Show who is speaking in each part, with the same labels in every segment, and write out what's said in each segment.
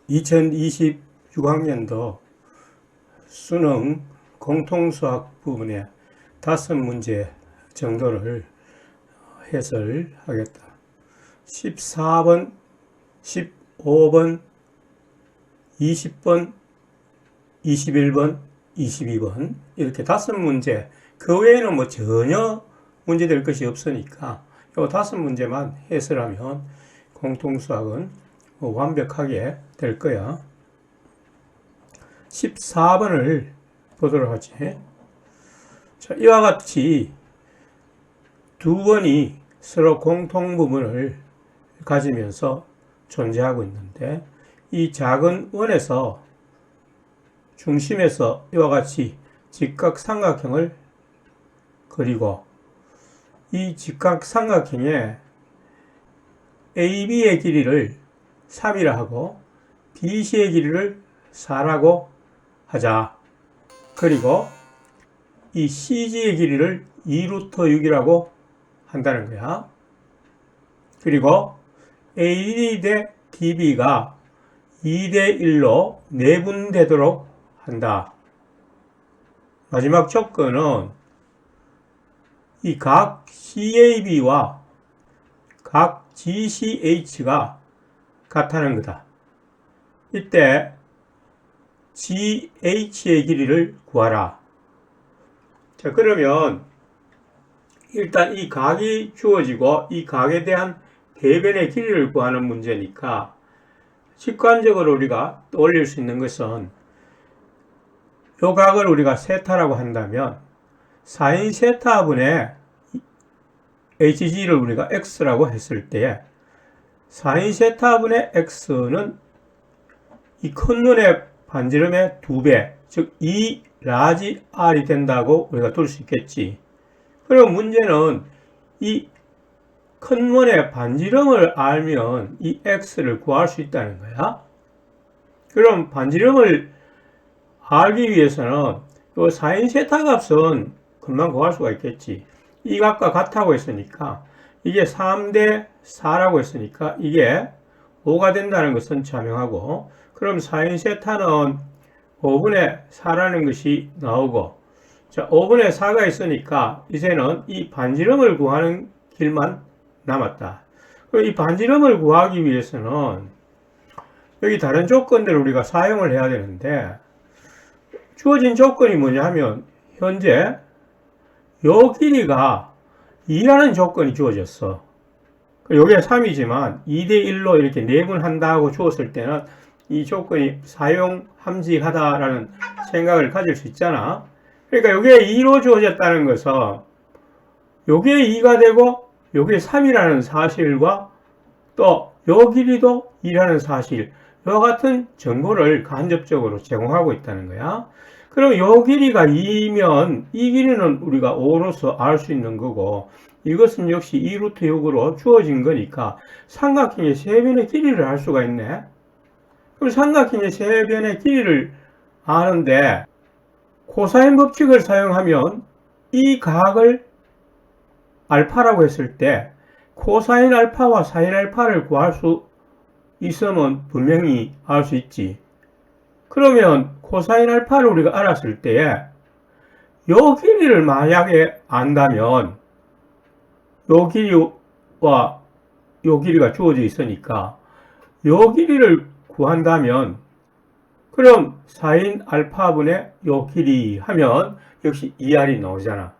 Speaker 1: 2026학년도 수능 공통수학 부분의 5문제 정도를 해설하겠다. 14번, 15번, 20번, 21번, 22번 이렇게 5문제, 그 외에는 뭐 전혀 문제될 것이 없으니까 이 5문제만 해설하면 공통수학은 완벽하게 될 거야. 14번을 보도록 하지. 자, 이와 같이 두 번이 서로 공통 부분을 가지면서 존재하고 있는데, 이 작은 원에서 중심에서 이와 같이 직각삼각형을 그리고 이 직각삼각형에 AB의 길이를 3이라 하고 BC의 길이를 4라고 하자. 그리고 이 CG의 길이를 2루트 6이라고 한다는 거야. 그리고 AD 대 DB가 2대 1로 내분되도록 한다. 마지막 조건은 이 각 CAB와 각 GCH가 같다는 거다. 이때 GH의 길이를 구하라. 자, 그러면 일단 이 각이 주어지고 이 각에 대한 대변의 길이를 구하는 문제니까 직관적으로 우리가 떠올릴 수 있는 것은 이 각을 우리가 세타라고 한다면 사인 세타분의 HG를 우리가 X라고 했을 때 사인 세타분의 X는 이 큰 눈의 반지름의 2배, 즉 2 라지 R이 된다고 우리가 둘 수 있겠지. 그리고 문제는 이 큰 원의 반지름을 알면 이 X를 구할 수 있다는 거야. 그럼 반지름을 알기 위해서는 이 사인 세타 값은 금방 구할 수가 있겠지. 이 값과 같다고 했으니까 이게 3대 4라고 했으니까 이게 5가 된다는 것은 자명하고, 그럼 사인 세타는 5분의 4라는 것이 나오고, 자, 5분의 4가 있으니까 이제는 이 반지름을 구하는 길만 남았다. 이 반지름을 구하기 위해서는 여기 다른 조건들을 우리가 사용을 해야 되는데, 주어진 조건이 뭐냐 하면 현재 요 길이가 2라는 조건이 주어졌어. 여기가 3이지만 2대1로 이렇게 내분한다고 주었을 때는 이 조건이 사용함직하다라는 생각을 가질 수 있잖아. 그러니까 여기에 2로 주어졌다는 것은 여기에 2가 되고 여기에 3이라는 사실과 또 요 길이도 2라는 사실, 이와 같은 정보를 간접적으로 제공하고 있다는 거야. 그럼 요 길이가 2면 이 길이는 우리가 5로서 알 수 있는 거고, 이것은 역시 2루트 6으로 주어진 거니까 삼각형의 세변의 길이를 알 수가 있네. 그럼 삼각형의 세변의 길이를 아는데 코사인 법칙을 사용하면 이 각을 알파라고 했을 때 코사인 알파와 사인 알파를 구할 수 있으면 분명히 알 수 있지. 그러면 코사인 알파를 우리가 알았을 때에 요 길이를 만약에 안다면 요 길이와 요 길이가 주어져 있으니까 요 길이를 구한다면 그럼 사인 알파분의 요 길이 하면 역시 2R이 나오잖아.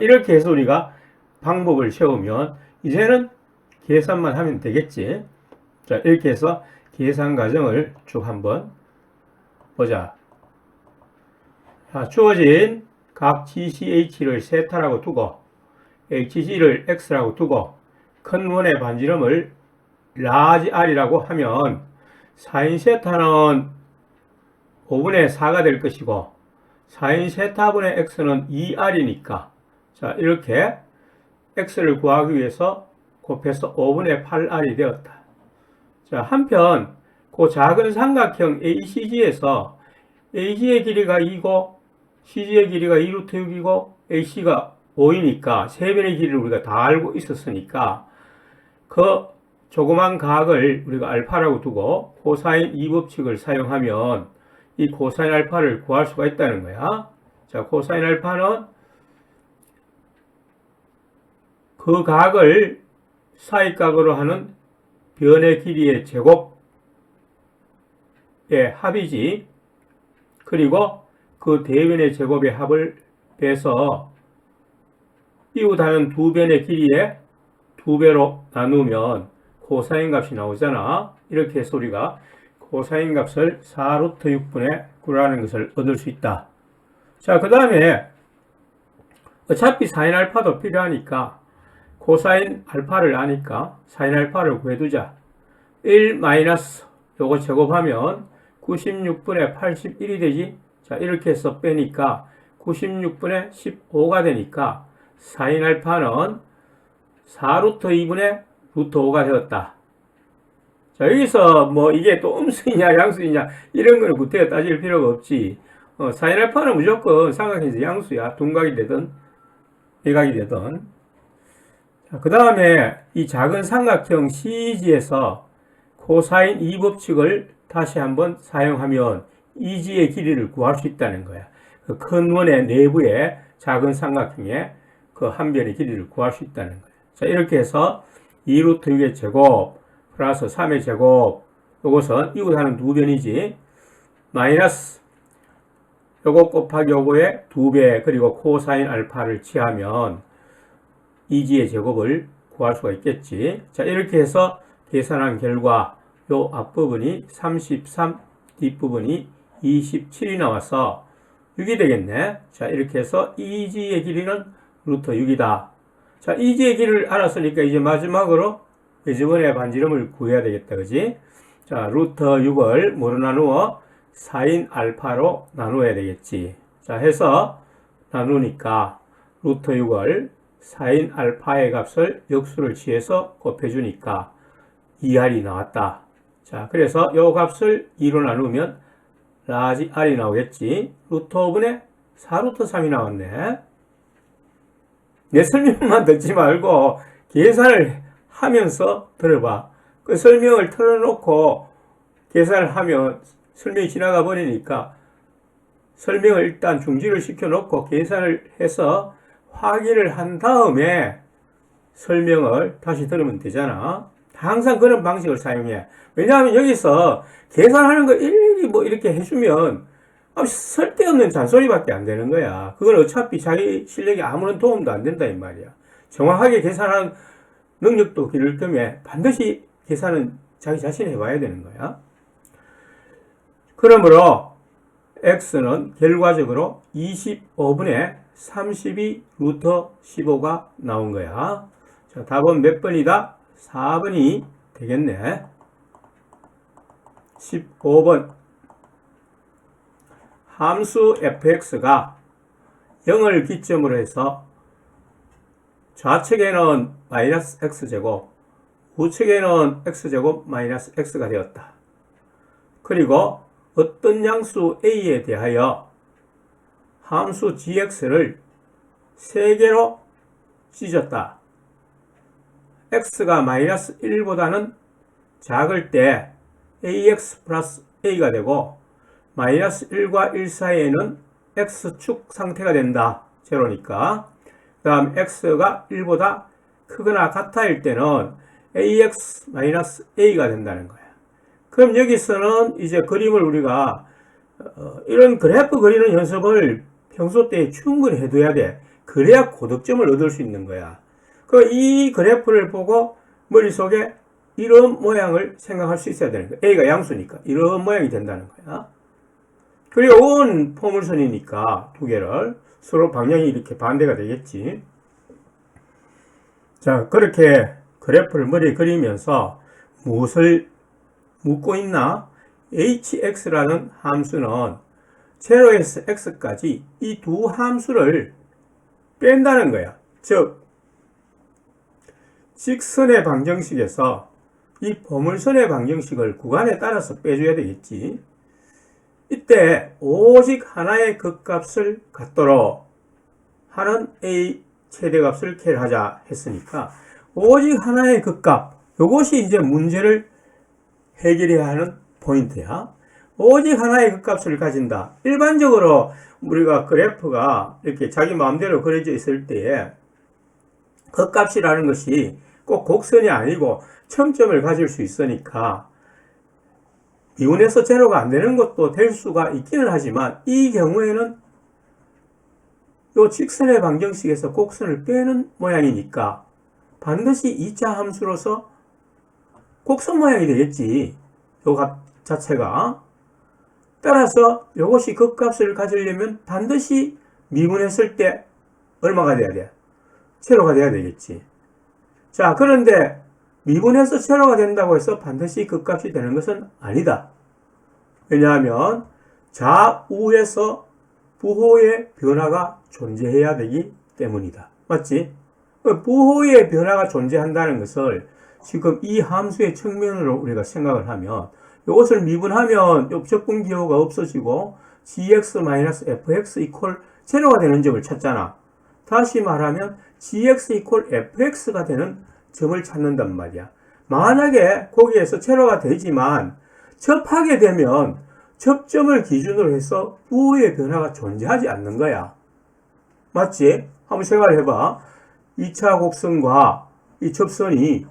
Speaker 1: 이렇게 해서 우리가 방법을 세우면 이제는 계산만 하면 되겠지. 자, 이렇게 해서 계산 과정을 쭉 한번 보자. 자, 주어진 각 GCH를 세타라고 두고 HG를 X라고 두고 큰 원의 반지름을 라지 R이라고 하면 사인 세타는 5분의 4가 될 것이고 사인 세타분의 X는 2R이니까, 자, 이렇게 X를 구하기 위해서 곱해서 5분의 8R이 되었다. 자, 한편 그 작은 삼각형 ACG에서 AG의 길이가 2고 CG의 길이가 2루트 6이고 AC가 5이니까 세 변의 길이를 우리가 다 알고 있었으니까 그 조그만 각을 우리가 알파라고 두고 코사인 2법칙을 사용하면 이 코사인 알파를 구할 수가 있다는 거야. 자, 코사인 알파는 그 각을 사이각으로 하는 변의 길이의 제곱의 합이지. 그리고 그 대변의 제곱의 합을 빼서 이웃하는 두 변의 길이의 2배로 나누면 코사인 값이 나오잖아. 이렇게 해서 우리가 코사인 값을 4루트 6분의 9라는 것을 얻을 수 있다. 자, 그 다음에 어차피 사인 알파도 필요하니까 코사인 알파를 아니까 사인 알파를 구해두자. 1 마이너스 요거 제곱하면 96분의 81이 되지. 자, 이렇게 해서 빼니까 96분의 15가 되니까 사인 알파는 4루트 2분의 루트 5가 되었다. 자, 여기서 뭐 이게 또 음수이냐 양수이냐 이런 거는 구태여 따질 필요가 없지. 사인 알파는 무조건 삼각형에서 양수야. 둔각이 되든 일각이 되든. 그 다음에 이 작은 삼각형 CG에서 코사인 2법칙을 다시 한번 사용하면 EG의 길이를 구할 수 있다는 거야. 그 큰 원의 내부의 작은 삼각형의 그 한 변의 길이를 구할 수 있다는 거야. 자, 이렇게 해서 2루트 6의 제곱 플러스 3의 제곱, 요것은 이웃하는 두 변이지. 마이너스 요거 곱하기 요거의 2배, 그리고 코사인 알파를 취하면 EG의 제곱을 구할 수가 있겠지. 자, 이렇게 해서 계산한 결과 요 앞부분이 33, 뒷부분이 27이 나와서 6이 되겠네. 자, 이렇게 해서 EG의 길이는 루트 6이다. 자, EG의 길이를 알았으니까 이제 마지막으로 배지분의 반지름을 구해야 되겠다. 그지? 자, 루트 6을 뭐로 나누어? 사인 알파로 나누어야 되겠지. 자, 해서 나누니까 루트 6을 사인 알파의 값을 역수를 취해서 곱해주니까 2R이 나왔다. 자, 그래서 요 값을 2로 나누면 라지 R이 나오겠지. 루트 5분의 4루트 3이 나왔네. 내 설명만 듣지 말고 계산을 하면서 들어봐. 그 설명을 틀어놓고 계산을 하면 설명이 지나가 버리니까 설명을 일단 중지를 시켜놓고 계산을 해서 확인을 한 다음에 설명을 다시 들으면 되잖아. 항상 그런 방식을 사용해. 왜냐하면 여기서 계산하는 거 일일이 뭐 이렇게 해주면 쓸데없는 잔소리밖에 안 되는 거야. 그건 어차피 자기 실력에 아무런 도움도 안 된다 이 말이야. 정확하게 계산하는 능력도 기를 겸해 반드시 계산은 자기 자신이 해봐야 되는 거야. 그러므로 x는 결과적으로 25분의 32 루트 15가 나온 거야. 자, 답은 몇 번이다? 4번이 되겠네. 15번. 함수 fx가 0을 기점으로 해서 좌측에는 마이너스 x제곱, 우측에는 x제곱 마이너스 x가 되었다. 그리고 어떤 양수 a에 대하여 함수 gx를 3개로 찢었다. x가 마이너스 1보다는 작을 때 ax 플러스 a가 되고 마이너스 1과 1 사이에는 x축 상태가 된다. 제로니까. 그 다음 x가 1보다 크거나 같아일 때는 ax 마이너스 a가 된다는 거야. 그럼 여기서는 이제 그림을 우리가 이런 그래프 그리는 연습을 평소 때 충분히 해둬야 돼. 그래야 고득점을 얻을 수 있는 거야. 이 그래프를 보고 머릿속에 이런 모양을 생각할 수 있어야 되는 거야. a가 양수니까 이런 모양이 된다는 거야. 그리고 원 포물선이니까 두 개를 서로 방향이 이렇게 반대가 되겠지. 자, 그렇게 그래프를 머리에 그리면서 무엇을 묻고 있나? hx라는 함수는 0에서 x까지 이 두 함수를 뺀다는 거야. 즉, 직선의 방정식에서 이 포물선의 방정식을 구간에 따라서 빼줘야 되겠지. 이때 오직 하나의 극값을 갖도록 하는 a 최대값을 계산하자 했으니까 오직 하나의 극값, 이것이 이제 문제를 해결해야 하는 포인트야. 오직 하나의 극값을 가진다. 일반적으로 우리가 그래프가 이렇게 자기 마음대로 그려져 있을 때에 극값이라는 것이 꼭 곡선이 아니고 첨점을 가질 수 있으니까 미분에서 제로가 안 되는 것도 될 수가 있기는 하지만 이 경우에는 이 직선의 방정식에서 곡선을 빼는 모양이니까 반드시 2차 함수로서 곡선 모양이 되겠지. 이 값 자체가. 따라서 이것이 극값을 가지려면 반드시 미분했을 때 얼마가 돼야 돼? 제로가 돼야 되겠지. 자, 그런데 미분해서 제로가 된다고 해서 반드시 극값이 되는 것은 아니다. 왜냐하면 좌우에서 부호의 변화가 존재해야 되기 때문이다. 맞지? 부호의 변화가 존재한다는 것을 지금 이 함수의 측면으로 우리가 생각을 하면 이것을 미분하면 적분 기호가 없어지고 gx-fx 이퀄 제로가 되는 점을 찾잖아. 다시 말하면 gx 이퀄 fx가 되는 점을 찾는단 말이야. 만약에 거기에서 제로가 되지만 접하게 되면 접점을 기준으로 해서 부호의 변화가 존재하지 않는 거야. 맞지? 한번 생각을 해봐. 2차 곡선과 이 접선이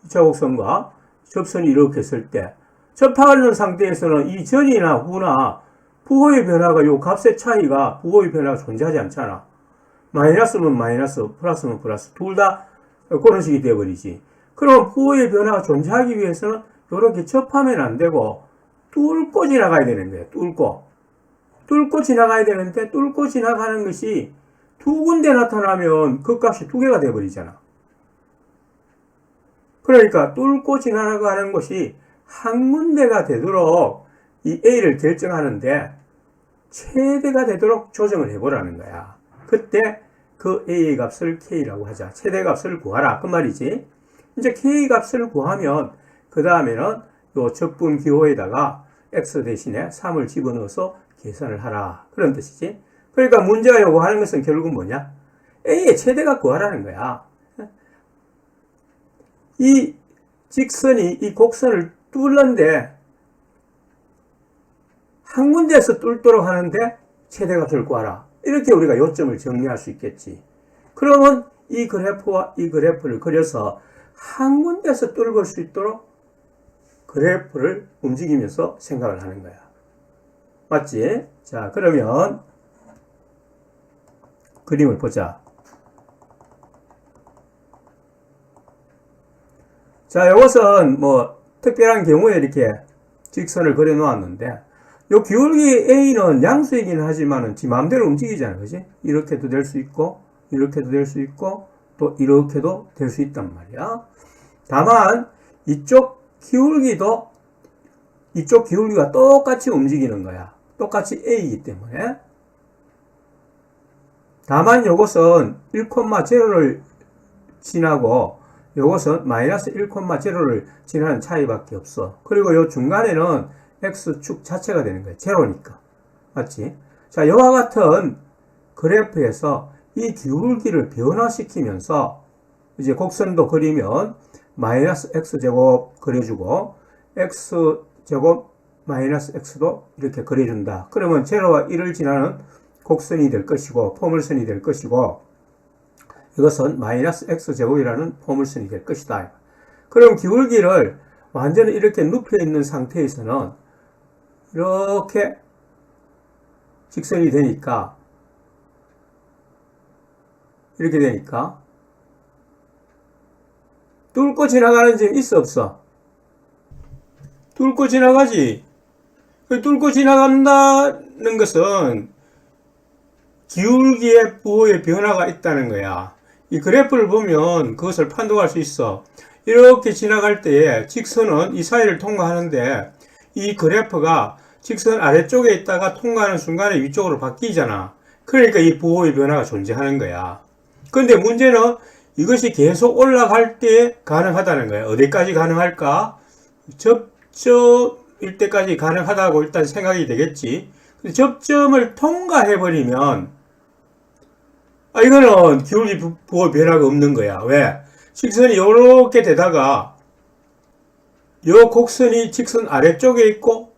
Speaker 1: 2차 곡선과 접선이 이렇게 했을 때 접하는 상태에서는 이 전이나 후나 부호의 변화가 요 값의 차이가 부호의 변화가 존재하지 않잖아. 마이너스면 마이너스, 플러스면 플러스 둘 다 그런 식이 되어버리지. 그럼 부호의 변화가 존재하기 위해서는 이렇게 접하면 안 되고 뚫고 지나가야 되는 거예요. 뚫고 지나가야 되는데 뚫고 지나가는 것이 두 군데 나타나면 그 값이 두 개가 되어버리잖아. 그러니까 뚫고 지나가는 것이 한 군데가 되도록 이 A를 결정하는데 최대가 되도록 조정을 해보라는 거야. 그때 그 A 값을 K라고 하자. 최대 값을 구하라. 그 말이지. 이제 K 값을 구하면 그 다음에는 요 적분 기호에다가 X 대신에 3을 집어넣어서 계산을 하라. 그런 뜻이지. 그러니까 문제가 요구하는 것은 결국 뭐냐? A의 최대가 구하라는 거야. 이 직선이 이 곡선을 뚫는데 한 군데에서 뚫도록 하는데 최대값을 구하라. 이렇게 우리가 요점을 정리할 수 있겠지. 그러면 이 그래프와 이 그래프를 그려서 한 군데에서 뚫을 수 있도록 그래프를 움직이면서 생각을 하는 거야. 맞지? 자, 그러면 그림을 보자. 자, 이것은 뭐 특별한 경우에 이렇게 직선을 그려 놓았는데 요 기울기 A는 양수이기는 하지만은 지 마음대로 움직이잖아. 그지? 이렇게도 될 수 있고 이렇게도 될 수 있고 또 이렇게도 될 수 있단 말이야. 다만 이쪽 기울기가 똑같이 움직이는 거야. 똑같이 A이기 때문에. 다만 요것은 1,0를 지나고 요것은 마이너스 1,0를 지나는 차이밖에 없어. 그리고 요 중간에는 X축 자체가 되는 거야. 제로니까. 맞지? 자, 이와 같은 그래프에서 이 기울기를 변화시키면서 이제 곡선도 그리면 마이너스 X제곱 그려주고 X제곱 마이너스 X도 이렇게 그려준다. 그러면 제로와 1을 지나는 곡선이 될 것이고 포물선이 될 것이고 이것은 마이너스 X제곱이라는 포물선이 될 것이다. 그럼 기울기를 완전히 이렇게 눕혀 있는 상태에서는 이렇게 직선이 되니까 이렇게 되니까 뚫고 지나가는 점이 있어 없어? 뚫고 지나가지. 뚫고 지나간다는 것은 기울기의 부호의 변화가 있다는 거야. 이 그래프를 보면 그것을 판독할 수 있어. 이렇게 지나갈 때에 직선은 이 사이를 통과하는데 이 그래프가 직선 아래쪽에 있다가 통과하는 순간에 위쪽으로 바뀌잖아. 그러니까 이 부호의 변화가 존재하는 거야. 근데 문제는 이것이 계속 올라갈 때 가능하다는 거야. 어디까지 가능할까? 접점일 때까지 가능하다고 일단 생각이 되겠지. 접점을 통과해버리면 이거는 기울기 부호 변화가 없는 거야. 왜? 직선이 요렇게 되다가 요 곡선이 직선 아래쪽에 있고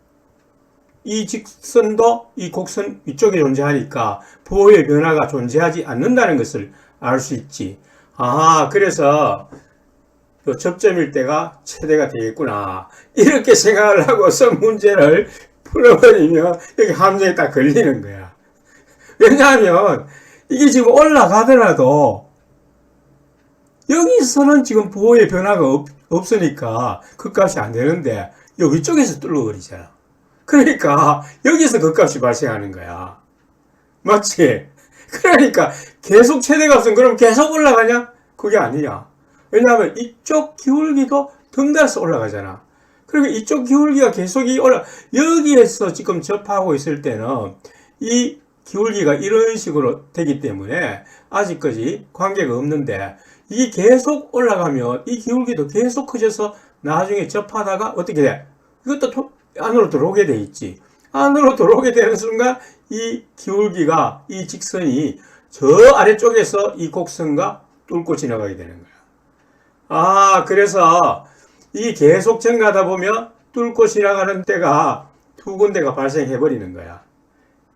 Speaker 1: 이 직선도 이 곡선 위쪽에 존재하니까 부호의 변화가 존재하지 않는다는 것을 알 수 있지. 아, 그래서 요 접점일 때가 최대가 되겠구나. 이렇게 생각을 하고서 문제를 풀어버리면 여기 함정에 딱 걸리는 거야. 왜냐하면 이게 지금 올라가더라도 여기서는 지금 부호의 변화가 없으니까 그 값이 안 되는데 여기 쪽에서 뚫어버리잖아. 그러니까 여기서 그 값이 발생하는 거야. 맞지? 그러니까 계속 최대값은 그럼 계속 올라가냐? 그게 아니야. 왜냐하면 이쪽 기울기도 등달아서 올라가잖아. 그러니까 이쪽 기울기가 계속 여기에서 지금 접하고 있을 때는 이 기울기가 이런 식으로 되기 때문에 아직까지 관계가 없는데 이게 계속 올라가면 이 기울기도 계속 커져서 나중에 접하다가 어떻게 돼? 이것도 안으로 들어오게 돼 있지. 안으로 들어오게 되는 순간 이 기울기가, 이 직선이 저 아래쪽에서 이 곡선과 뚫고 지나가게 되는 거야. 아, 그래서 이 계속 증가하다 보면 뚫고 지나가는 때가 두 군데가 발생해 버리는 거야.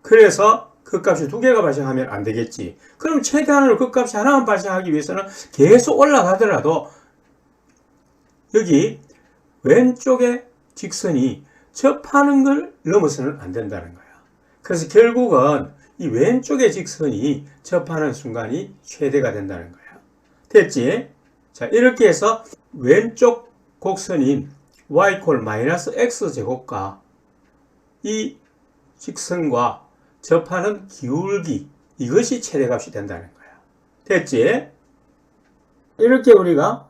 Speaker 1: 그래서 그 값이 두 개가 발생하면 안 되겠지. 그럼 최대한으로 그 값이 하나만 발생하기 위해서는 계속 올라가더라도 여기 왼쪽에 직선이 접하는 걸 넘어서는 안 된다는 거야. 그래서 결국은 이 왼쪽의 직선이 접하는 순간이 최대가 된다는 거야. 됐지? 자, 이렇게 해서 왼쪽 곡선인 y=-x제곱과 이 직선과 접하는 기울기, 이것이 최대값이 된다는 거야. 됐지? 이렇게 우리가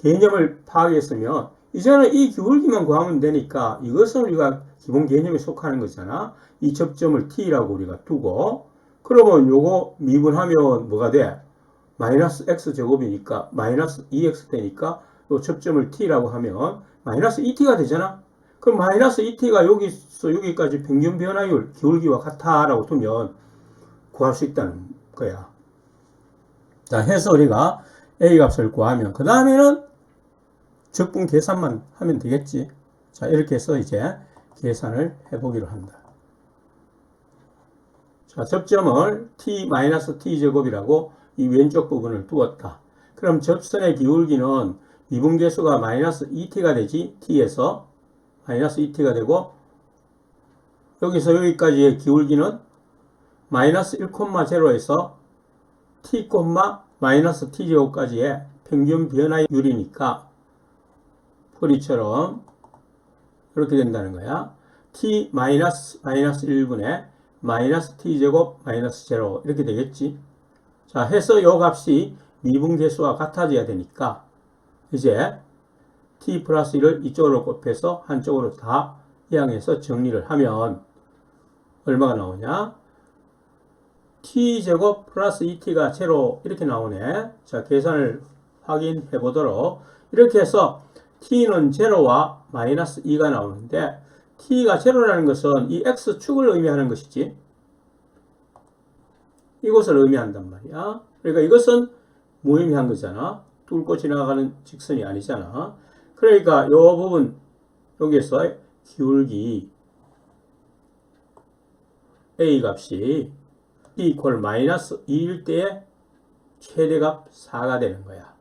Speaker 1: 개념을 파악했으면 이제는 이 기울기만 구하면 되니까 이것은 우리가 기본 개념에 속하는 거잖아. 이 접점을 t라고 우리가 두고 그러면 요거 미분하면 뭐가 돼? 마이너스 x제곱이니까 마이너스 2x 되니까 요 접점을 t라고 하면 마이너스 2t가 되잖아. 그럼 마이너스 2t가 여기서 여기까지 평균 변화율 기울기와 같다라고 두면 구할 수 있다는 거야. 자, 해서 우리가 a 값을 구하면 그 다음에는 적분 계산만 하면 되겠지. 자, 이렇게 해서 이제 계산을 해보기로 한다. 자, 접점을 t-t제곱이라고 이 왼쪽 부분을 두었다. 그럼 접선의 기울기는 미분계수가 마이너스 2t가 되지. t에서 마이너스 2t가 되고 여기서 여기까지의 기울기는 마이너스 1,0에서 t, 마이너스 t제곱까지의 평균 변화율이니까 풀이처럼 이렇게 된다는 거야. t 마이너스 1분의 마이너스 t제곱 마이너스 제로 이렇게 되겠지. 자, 해서 요 값이 미분계수와 같아져야 되니까 이제 t 플러스 1을 이쪽으로 곱해서 한쪽으로 다 이항해서 정리를 하면 얼마가 나오냐? t제곱 플러스 2t가 제로 이렇게 나오네. 자, 계산을 확인해 보도록. 이렇게 해서 t는 제로와 마이너스 2가 나오는데 t가 제로라는 것은 이 x축을 의미하는 것이지. 이것을 의미한단 말이야. 그러니까 이것은 무의미한 거잖아. 뚫고 지나가는 직선이 아니잖아. 그러니까 이 부분 여기에서 기울기 a 값이 t = 마이너스 2일 때의 최대값 4가 되는 거야.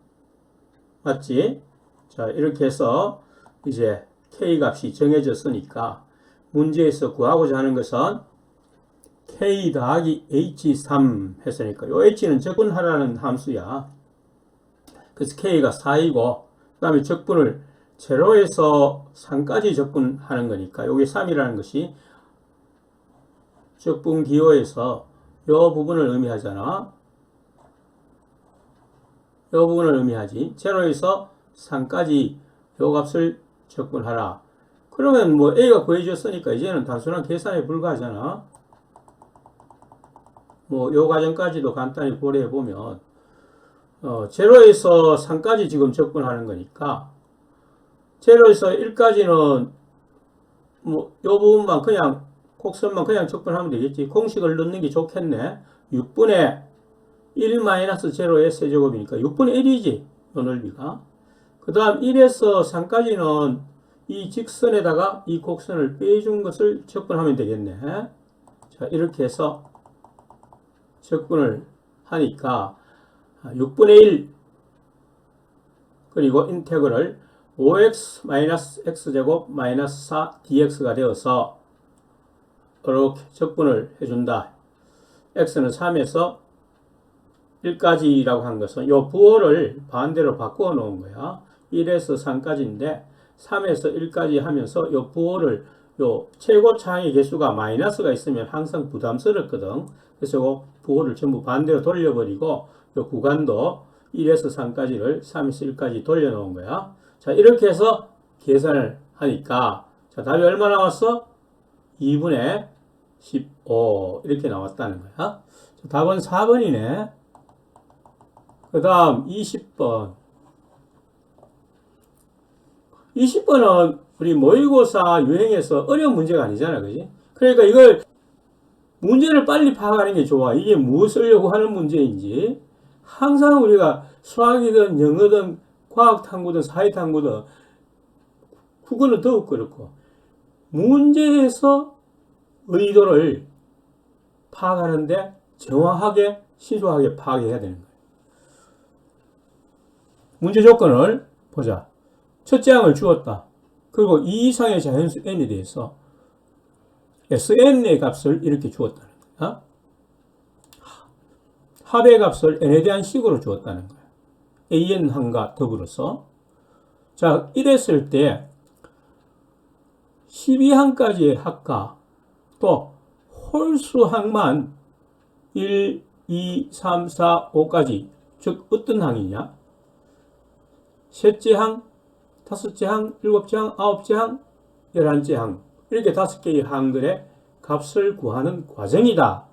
Speaker 1: 맞지? 자, 이렇게 해서 이제 k 값이 정해졌으니까 문제에서 구하고자 하는 것은 k 더하기 h3 했으니까 요 h는 적분하라는 함수야. 그래서 k가 4이고 그 다음에 적분을 제로에서 3까지 적분하는 거니까 요게 3이라는 것이 적분 기호에서 요 부분을 의미하잖아. 요 부분을 의미하지. 제로에서 3까지 요 값을 적분하라. 그러면 뭐 a가 구해졌으니까 이제는 단순한 계산에 불과하잖아. 뭐 요 과정까지도 간단히 고려해 보면 제로에서 3까지 지금 적분하는 거니까 제로에서 1까지는 뭐 요 부분만 그냥 곡선만 그냥 적분하면 되겠지. 공식을 넣는 게 좋겠네. 6분의 1 마이너스 제로의 세제곱이니까 6분의 1이지. 요 넓이가. 그 다음 1에서 3까지는 이 직선에다가 이 곡선을 빼준 것을 접근하면 되겠네. 자, 이렇게 해서 접근을 하니까 6분의 1 그리고 인테그럴 5x-x제곱 마이너스 4dx가 되어서 이렇게 접근을 해준다. x는 3에서 1까지라고 한 것은 요 부호를 반대로 바꾸어 놓은 거야. 1에서 3까지인데 3에서 1까지 하면서 요 부호를 요 최고 차항의 개수가 마이너스가 있으면 항상 부담스럽거든. 그래서 요 부호를 전부 반대로 돌려버리고 요 구간도 1에서 3까지를 3에서 1까지 돌려놓은 거야. 자, 이렇게 해서 계산을 하니까 자, 답이 얼마 나왔어? 2분의 15 이렇게 나왔다는 거야. 자, 답은 4번이네. 그 다음 20번. 20번은 우리 모의고사 유행에서 어려운 문제가 아니잖아. 그지? 그러니까 이걸 문제를 빨리 파악하는 게 좋아. 이게 무엇을 쓰려고 하는 문제인지. 항상 우리가 수학이든 영어든 과학탐구든 사회탐구든 국어는 더욱 그렇고 문제에서 의도를 파악하는데 정확하게 신속하게 파악해야 되는 거예요. 문제 조건을 보자. 첫째 항을 주었다. 그리고 이 이상의 자연수 n에 대해서 sn의 값을 이렇게 주었다는 거야. 합의 값을 n에 대한 식으로 주었다는 거야. an항과 더불어서. 자, 이랬을 때 12항까지의 합과 또 홀수항만 1, 2, 3, 4, 5까지 즉 어떤 항이냐? 셋째 항, 다섯째 항, 일곱째 항, 아홉째 항, 11째 항 이렇게 5개의 항들의 값을 구하는 과정이다.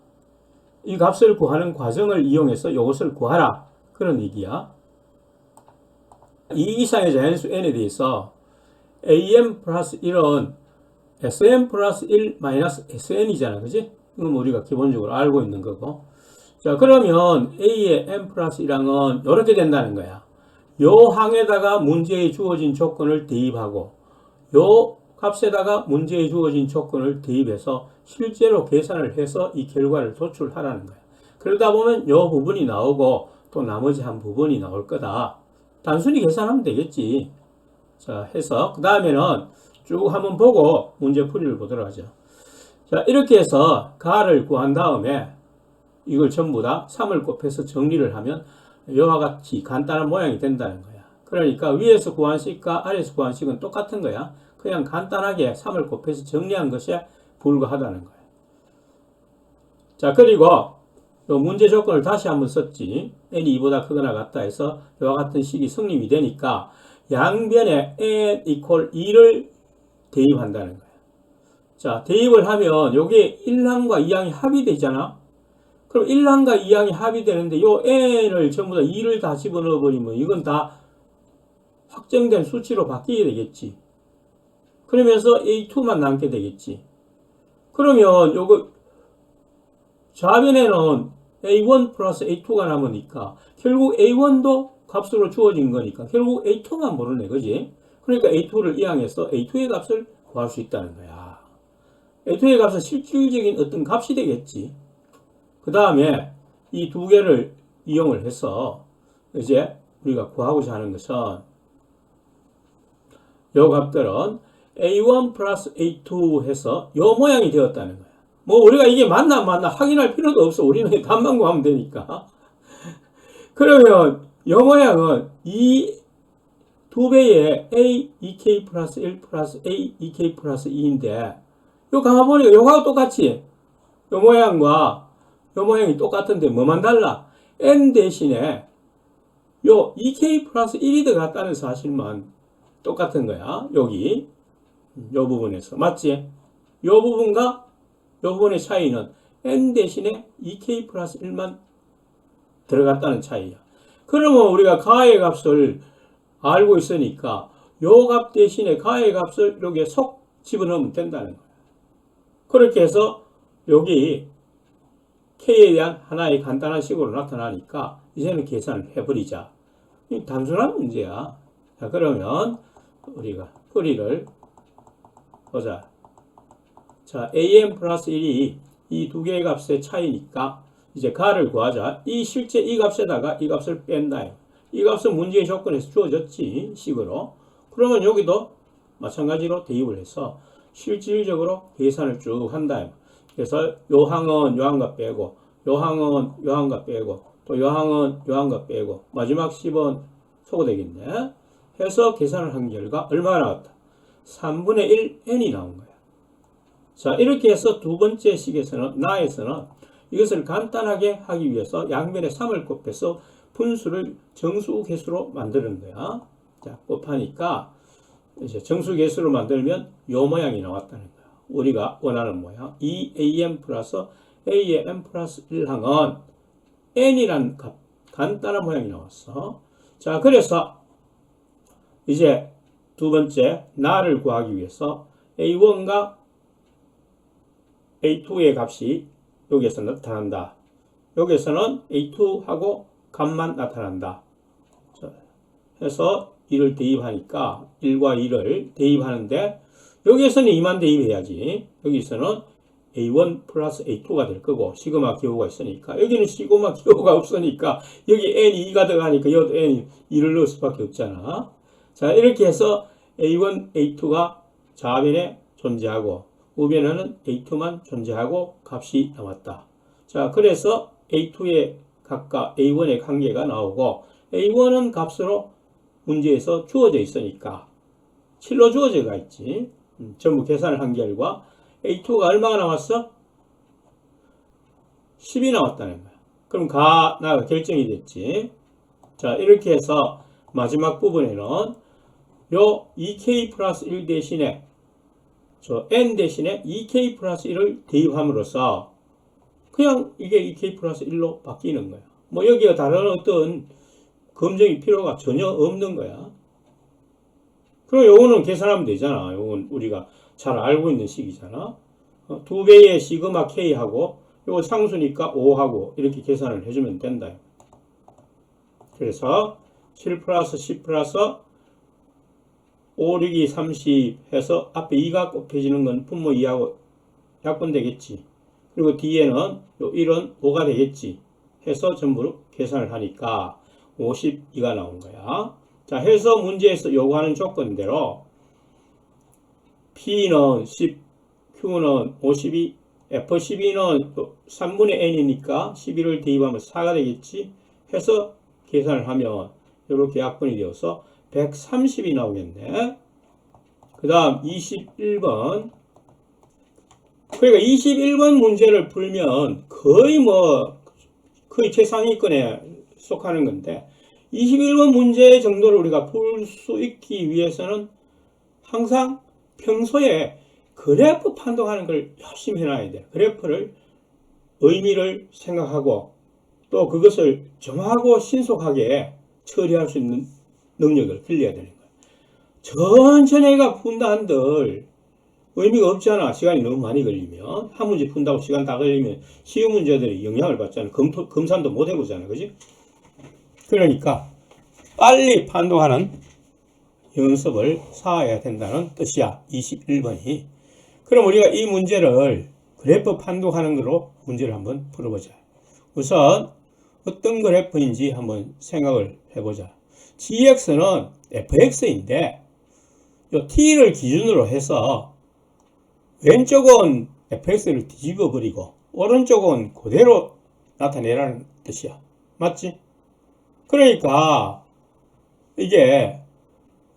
Speaker 1: 이 값을 구하는 과정을 이용해서 이것을 구하라. 그런 얘기야. 이 이상의 자연수 n에 대해서 am 플러스 1은 sn 플러스 1 마이너스 sn이잖아. 그지? 이건 우리가 기본적으로 알고 있는 거고. 자, 그러면 a의 n 플러스 1항은 이렇게 된다는 거야. 요 항에다가 문제에 주어진 조건을 대입하고 요 값에다가 문제에 주어진 조건을 대입해서 실제로 계산을 해서 이 결과를 도출하라는 거야. 그러다 보면 요 부분이 나오고 또 나머지 한 부분이 나올 거다. 단순히 계산하면 되겠지. 자, 해서 그 다음에는 쭉 한번 보고 문제 풀이를 보도록 하죠. 자, 이렇게 해서 가를 구한 다음에 이걸 전부 다 3을 곱해서 정리를 하면 이와 같이 간단한 모양이 된다는 거야. 그러니까 위에서 구한 식과 아래에서 구한 식은 똑같은 거야. 그냥 간단하게 3을 곱해서 정리한 것에 불과하다는 거야. 자, 그리고 요 문제 조건을 다시 한번 썼지. n이 2보다 크거나 같다 해서 이와 같은 식이 성립이 되니까 양변에 n equal 2를 대입한다는 거야. 자, 대입을 하면 여기에 1항과 2항이 합이 되잖아. 그럼 1항과 2항이 합이 되는데 요 n을 전부 다 2를 다 집어넣어 버리면 이건 다 확정된 수치로 바뀌게 되겠지. 그러면서 A2만 남게 되겠지. 그러면 요거 좌변에는 A1 플러스 A2가 남으니까 결국 A1도 값으로 주어진 거니까 결국 A2만 모르네. 그지? 그러니까 A2를 이항해서 A2의 값을 구할 수 있다는 거야. A2의 값은 실질적인 어떤 값이 되겠지. 그 다음에 이 두 개를 이용을 해서 이제 우리가 구하고자 하는 것은 요 값들은 A1 플러스 A2 해서 요 모양이 되었다는 거야. 뭐 우리가 이게 맞나 안 맞나 확인할 필요도 없어. 우리는 답만 구하면 되니까. 그러면 요 모양은 이 두 배의 A 2K 플러스 1 플러스 A 2K 플러스 2인데 요 가만 보니까 요거하고 똑같이 요 모양과 요 모양이 똑같은데 뭐만 달라? N 대신에 요 2K 플러스 1이 들어갔다는 사실만 똑같은 거야. 여기 요 부분에서 맞지? 요 부분과 요 부분의 차이는 N 대신에 2K 플러스 1만 들어갔다는 차이야. 그러면 우리가 가의 값을 알고 있으니까 요 값 대신에 가의 값을 여기에 속 집어넣으면 된다는 거야. 그렇게 해서 여기 K에 대한 하나의 간단한 식으로 나타나니까 이제는 계산을 해버리자. 이 단순한 문제야. 자, 그러면 우리가 풀이를 보자. 자, am 플러스 1이 이 두 개의 값의 차이니까 이제 가를 구하자. 이 실제 이 값에다가 이 값을 뺀다. 이 값은 문제의 조건에서 주어졌지, 식으로. 그러면 여기도 마찬가지로 대입을 해서 실질적으로 계산을 쭉 한다. 그래서 요 항은 요 항과 빼고, 요 항은 요 항과 빼고, 또 요 항은 요 항과 빼고, 마지막 10은 소거되겠네. 해서 계산을 한 결과 얼마가 나왔다? 3분의 1 n이 나온 거야. 자, 이렇게 해서 두 번째 식에서는, 나에서는 이것을 간단하게 하기 위해서 양변에 3을 곱해서 분수를 정수계수로 만드는 거야. 자, 곱하니까 이제 정수계수로 만들면 요 모양이 나왔다는 거야. 우리가 원하는 모양. 2am 플러스 a의 m 플러스 1항은 n이란 값, 간단한 모양이 나왔어. 자, 그래서 이제 두 번째 나를 구하기 위해서 a1과 a2의 값이 여기에서 나타난다. 여기에서는 a2하고 값만 나타난다. 자, 해서 2를 대입하니까 1과 2를 대입하는데 여기에서는 2만 대입해야지. 여기서는 a1 플러스 a2가 될 거고 시그마 기호가 있으니까 여기는 시그마 기호가 없으니까 여기 n이 2가 들어가니까 여기도 n이 2를 넣을 수밖에 없잖아. 자, 이렇게 해서 a1, a2가 좌변에 존재하고 우변에는 a2만 존재하고 값이 나왔다. 자, 그래서 a2의 값과 a1의 관계가 나오고 a1은 값으로 문제에서 주어져 있으니까 7로 주어져가 있지. 전부 계산을 한 결과 a2가 얼마가 나왔어? 10이 나왔다는 거야. 그럼 나가 결정이 됐지. 자, 이렇게 해서 마지막 부분에는 요 2k 플러스 1 대신에 저 n 대신에 2k 플러스 1을 대입함으로써 그냥 이게 2k 플러스 1로 바뀌는 거야. 뭐 여기가 다른 어떤 검증이 필요가 전혀 없는 거야. 그럼 요거는 계산하면 되잖아. 요건 우리가 잘 알고 있는 식이잖아. 2배의 시그마 k하고 요거 상수니까 5하고 이렇게 계산을 해주면 된다. 그래서 7 플러스 10 플러스 5, 6이 30 해서 앞에 2가 곱해지는 건 분모 2하고 약분되겠지. 그리고 뒤에는 요 1은 5가 되겠지. 해서 전부 계산을 하니까 52가 나온 거야. 자, 해서 문제에서 요구하는 조건대로 P는 10, Q는 52, F12는 3분의 n이니까 11을 대입하면 4가 되겠지. 해서 계산을 하면 이렇게 약분이 되어서 130이 나오겠네. 그 다음 21번. 그러니까 21번 문제를 풀면 거의 최상위권에 속하는 건데 21번 문제 정도를 우리가 풀 수 있기 위해서는 항상 평소에 그래프 판독하는 걸 열심히 해놔야 돼. 그래프를 의미를 생각하고 또 그것을 정확하고 신속하게 처리할 수 있는 능력을 길러야 되는 거야. 천천히 해가 푼다 한들 의미가 없잖아. 시간이 너무 많이 걸리면. 한 문제 푼다고 시간 다 걸리면 쉬운 문제들이 영향을 받잖아. 검산도 못 해보잖아. 그지? 그러니까 빨리 판독하는 연습을 쌓아야 된다는 뜻이야. 21번이. 그럼 우리가 이 문제를 그래프 판독하는 거로 문제를 한번 풀어보자. 우선 어떤 그래프인지 한번 생각을 해보자. gx는 fx인데 요 t를 기준으로 해서 왼쪽은 fx를 뒤집어 버리고 오른쪽은 그대로 나타내라는 뜻이야. 맞지? 그러니까 이게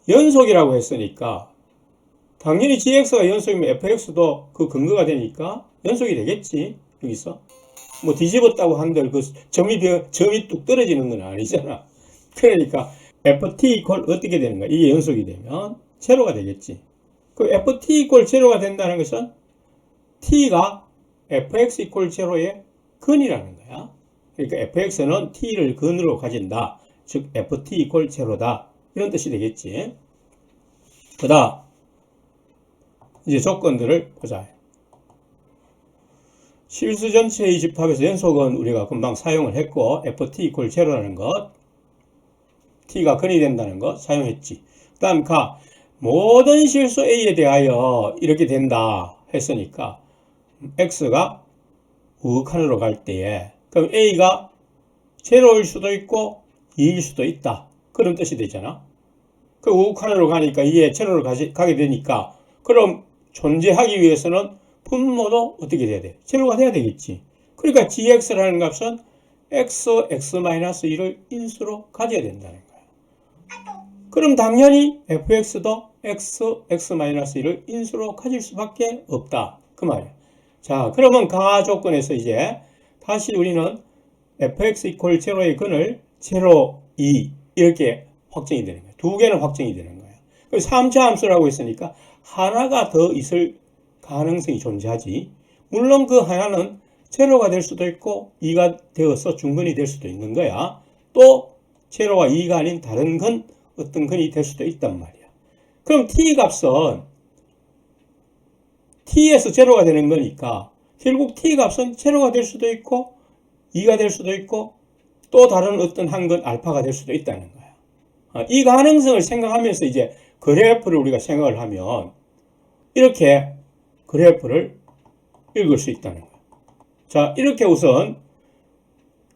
Speaker 1: 연속이라고 했으니까 당연히 gx가 연속이면 fx도 그 근거가 되니까 연속이 되겠지. 여기서 뭐 뒤집었다고 한들 그 점이 뚝 떨어지는 건 아니잖아. 그러니까 ft 이퀄 어떻게 되는 거야? 이게 연속이 되면 제로가 되겠지. 그 ft 이퀄 제로가 된다는 것은 t가 fx 이퀄 제로의 근이라는 거야. 그러니까 fx는 t를 근으로 가진다. 즉 ft 이퀄 제로다. 이런 뜻이 되겠지. 그 다음 이제 조건들을 보자. 실수 전체의 집합에서 연속은 우리가 금방 사용을 했고 ft 이퀄 제로라는 것. t가 근이 된다는 거 사용했지. 그 다음 모든 실수 a에 대하여 이렇게 된다 했으니까 x가 우극한으로 갈 때에 그럼 a가 제로일 수도 있고 2일 수도 있다. 그런 뜻이 되잖아. 그 우극한으로 가니까 이게 제로로 가게 되니까 그럼 존재하기 위해서는 분모도 어떻게 돼야 돼? 제로가 돼야 되겠지. 그러니까 gx라는 값은 x-1을 인수로 가져야 된다는 거야. 그럼 당연히 fx도 x-1을 인수로 가질 수밖에 없다. 그 말이야. 자, 그러면 가 조건에서 이제 다시 우리는 fx 이퀄 제로의 근을 제로, 2 이렇게 확정이 되는 거야. 두 개는 확정이 되는 거야. 3차 함수라고 했으니까 하나가 더 있을 가능성이 존재하지. 물론 그 하나는 제로가 될 수도 있고 2가 되어서 중근이 될 수도 있는 거야. 또 제로와 2가 아닌 다른 근, 어떤 근이 될 수도 있단 말이야. 그럼 t 값은 t에서 제로가 되는 거니까 결국 t 값은 제로가 될 수도 있고 2가 될 수도 있고 또 다른 어떤 한 근 알파가 될 수도 있다는 거야. 이 가능성을 생각하면서 이제 그래프를 우리가 생각을 하면 이렇게 그래프를 읽을 수 있다는 거야. 자, 이렇게 우선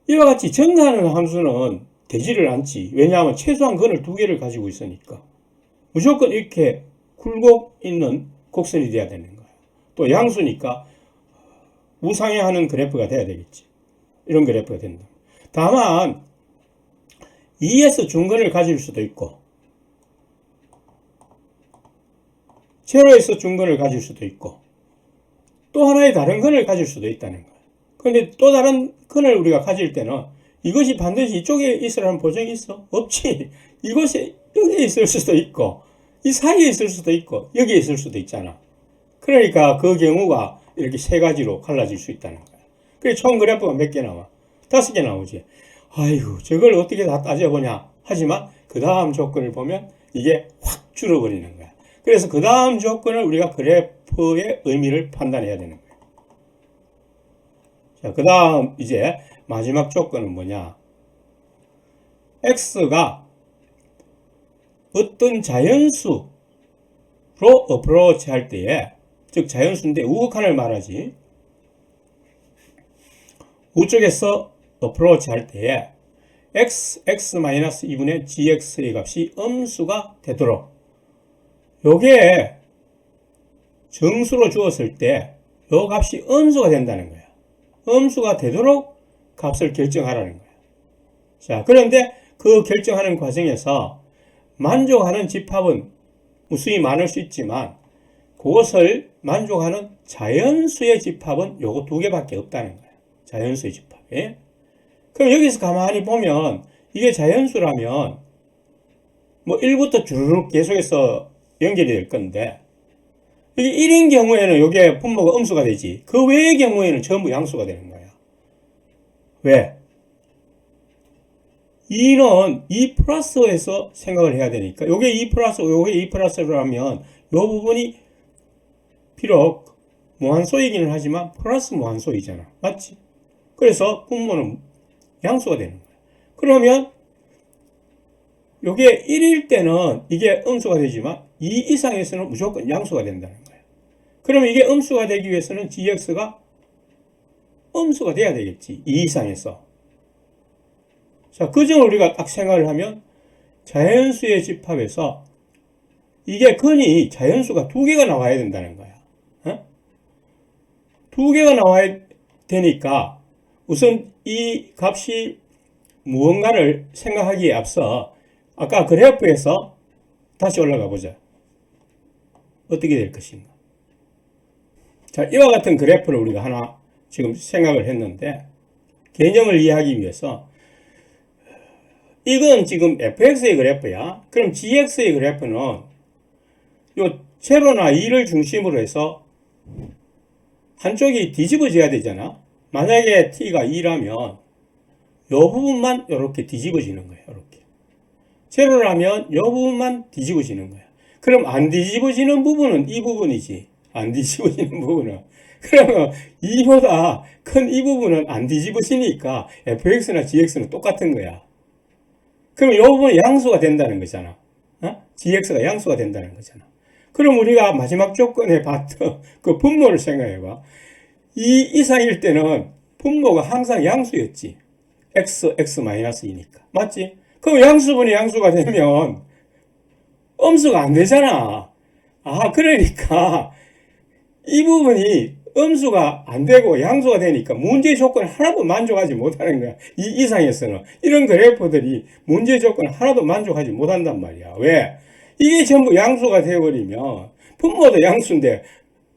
Speaker 1: 이와 같이 증가하는 함수는 되지를 않지. 왜냐하면 최소한 근을 두 개를 가지고 있으니까. 무조건 이렇게 굴곡 있는 곡선이 돼야 되는 거야. 또 양수니까 우상향하는 그래프가 돼야 되겠지. 이런 그래프가 된다. 다만 2에서 중근을 가질 수도 있고 제로에서 중근을 가질 수도 있고 또 하나의 다른 근을 가질 수도 있다는 거야. 그런데 또 다른 근을 우리가 가질 때는 이것이 반드시 이쪽에 있으라는 보장이 있어? 없지. 이것이 여기에 있을 수도 있고 이 사이에 있을 수도 있고 여기에 있을 수도 있잖아. 그러니까 그 경우가 이렇게 세 가지로 갈라질 수 있다는 거야. 그래 총 그래프가 몇 개 나와? 5개 나오지. 아이고 저걸 어떻게 다 따져보냐 하지만 그 다음 조건을 보면 이게 확 줄어버리는 거야. 그래서 그 다음 조건을 우리가 그래프의 의미를 판단해야 되는 거야. 자, 그 다음 이제 마지막 조건은 뭐냐? x가 어떤 자연수로 어프로치 할 때에, 즉 자연수인데 우극한을 말하지. 우쪽에서 어프로치 할 때에 x-2분의 gx의 값이 음수가 되도록 요게 정수로 주었을 때 요 값이 음수가 된다는 거야. 음수가 되도록 값을 결정하라는 거야. 자, 그런데 그 결정하는 과정에서 만족하는 집합은 무수히 많을 수 있지만 그것을 만족하는 자연수의 집합은 요거 두 개밖에 없다는 거야. 자연수의 집합이. 그럼 여기서 가만히 보면 이게 자연수라면 뭐 1부터 주르륵 계속해서 연결이 될 건데 이게 1인 경우에는 이게 분모가 음수가 되지. 그 외의 경우에는 전부 양수가 되는 거야. 왜? 2는 2 플러스에서 생각을 해야 되니까 요게 2 플러스, 요게 2 플러스라면 요 부분이 비록 무한소이기는 하지만 플러스 무한소이잖아. 맞지? 그래서 분모는 양수가 되는 거야. 그러면 요게 1일 때는 이게 음수가 되지만 2 이상에서는 무조건 양수가 된다는 거야. 그러면 이게 음수가 되기 위해서는 gx가 음수가 돼야 되겠지. 2 이상에서. 자, 그 점을 우리가 딱 생각을 하면 자연수의 집합에서 이게 근이 자연수가 두 개가 나와야 된다는 거야. 두 개가 나와야 되니까 우선 이 값이 무언가를 생각하기에 앞서 아까 그래프에서 다시 올라가 보자. 어떻게 될 것인가. 자, 이와 같은 그래프를 우리가 하나 지금 생각을 했는데 개념을 이해하기 위해서 이건 지금 fx의 그래프야. 그럼 gx의 그래프는 요 제로나 2를 중심으로 해서 한쪽이 뒤집어져야 되잖아. 만약에 t가 2라면 요 부분만 이렇게 뒤집어지는 거예요. 이렇게. 제로라면 요 부분만 뒤집어지는 거야. 그럼 안 뒤집어지는 부분은 이 부분이지. 안 뒤집어지는 부분은. 그러면 2보다 큰 이 부분은 안 뒤집어지니까 fx나 gx는 똑같은 거야. 그럼 이 부분이 양수가 된다는 거잖아. gx가 양수가 된다는 거잖아. 그럼 우리가 마지막 조건에 봤던 그 분모를 생각해봐. 이 이상일 때는 분모가 항상 양수였지. x-2니까. 맞지? 그럼 양수분이 양수가 되면 음수가 안 되잖아. 그러니까 이 부분이 음수가 안 되고 양수가 되니까 문제 조건을 하나도 만족하지 못하는 거야. 이 이상에서는. 이런 그래프들이 문제 조건을 하나도 만족하지 못한단 말이야. 왜? 이게 전부 양수가 되어버리면 분모도 양수인데